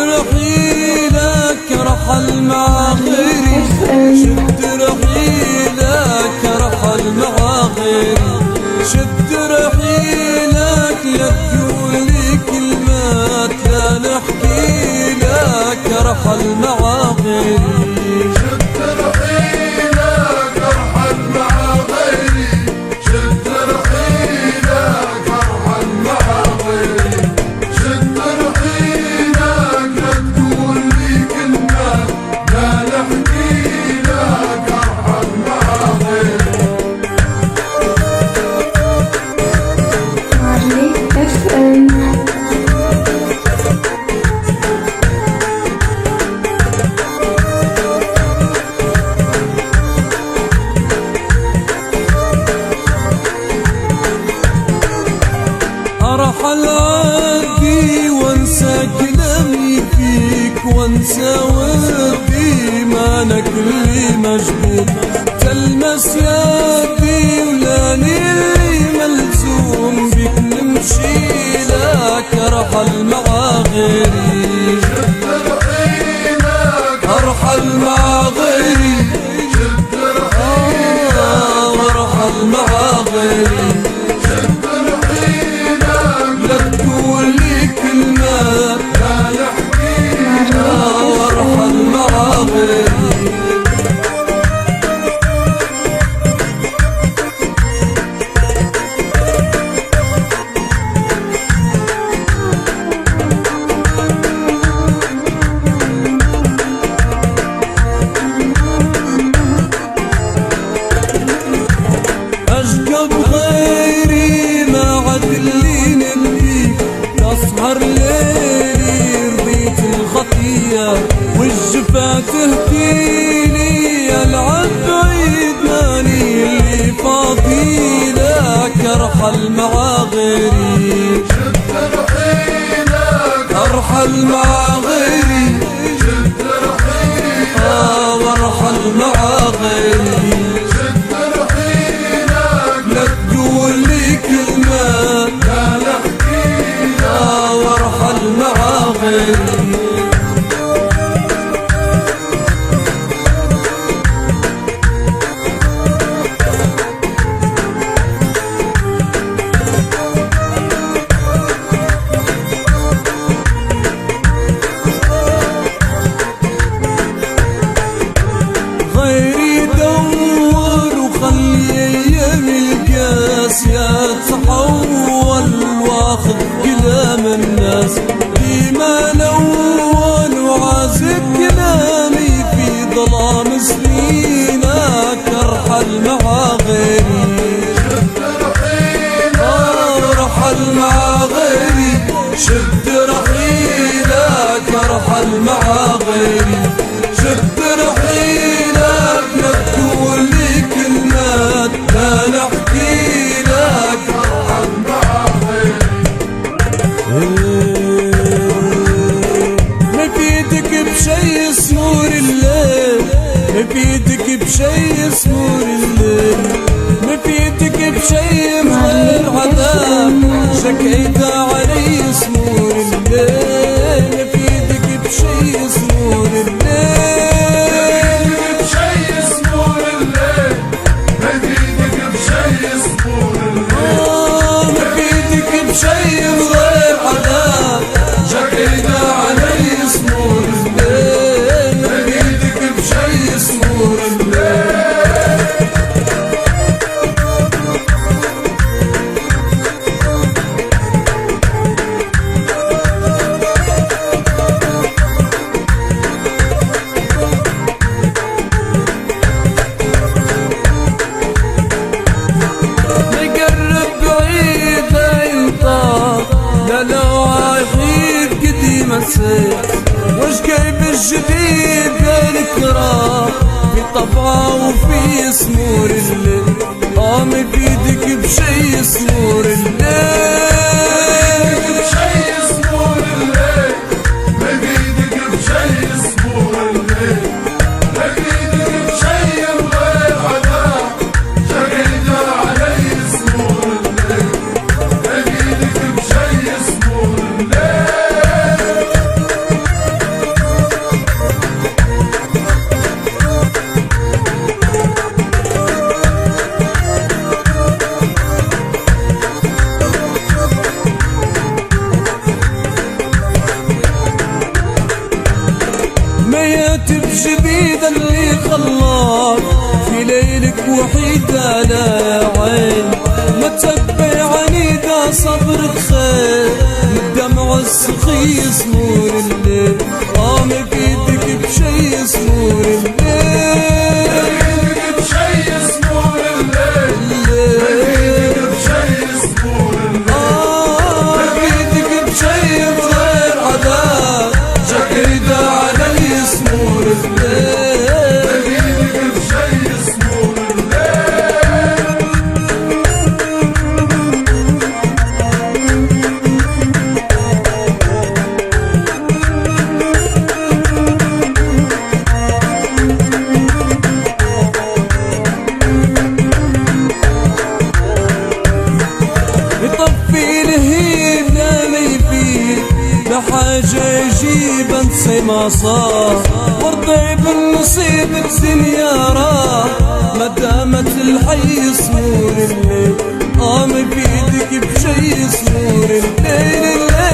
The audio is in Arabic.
رحيلك رحل مع غيري، شد رحيلك رحل مع غيري، شد رحيلك لا تقول لي كلمات لا نحكي لك رحل مع غيري. ارحل عادي وانسى كلامي فيك وانسى ودي ما انا كلي مجبور، تلمس يدي ولاني اللي ملزوم بك نمشي لك ارحل مع غيري، ارحل مع غيري، وارحل مع غيري، أشقى بغيري ما عاد اللي نبيك، تسهر ليلي رضيت الخطية والجفا تهديلي، ألعب بعيد ماني اللي فاضي لك ارحل مع غيري، ارحل مع غيري، وارحل مع غيري، لا تقول لي كلمة لا نحكي وارحل مع غيري. غيري دور وخلي ايام القاسية تحول واخذ كلام الناس ديما لون وعازق كلامي في ظلام سنينك ارحل مع غيري، ارحل مع غيري، شد رحيلك ارحل مع غيري، شد رحيلك لا تقول لي كلمات لا نحكي لك ارحل مع غيري. ما بيدك بشي سمور الليل، ما بيدك بشي سمور الليل، ما بيدك بشي غير عذاب شكيت علي سمور الليل، ما بيدك بشي سمور الليل، شي غير عذاب شكينا علي سمور الليل، ما بيدك بشي سمور الليل. لو عايشين قديم وش جايب الجديد بالكرام في طبعه وفي سمور الليل، ما بيدك بشي سمور الليل، بشي سمور الليل، ما بيدك بشي سمور الليل، ما بيدك بشي غير عذاب شقينا علي سمور الليل، ما بيدك بشي سمور الليل. بجبيد اللي خلاك في ليلك وحيد على عين، ما تبي عنيدة صبرك خير من الدمع السخي يصمور الليل، ما بيدك بشي يصمور الليل، ما بيدك بشي يصمور الليل، ما بيدك بشي يصمور الليل، ما بيدك بشي بغير عذاب شكيدة على يصمور الليل، ما بيدك بشي يصمور الليل. يطفي الهيب لا ما يفيد لا حاجة يجيب انسي ما صار، وارضي بالنصيب الدنيا راح ما دامت الحي يصمور الليل، ما بيدك بشي يصمور الليل.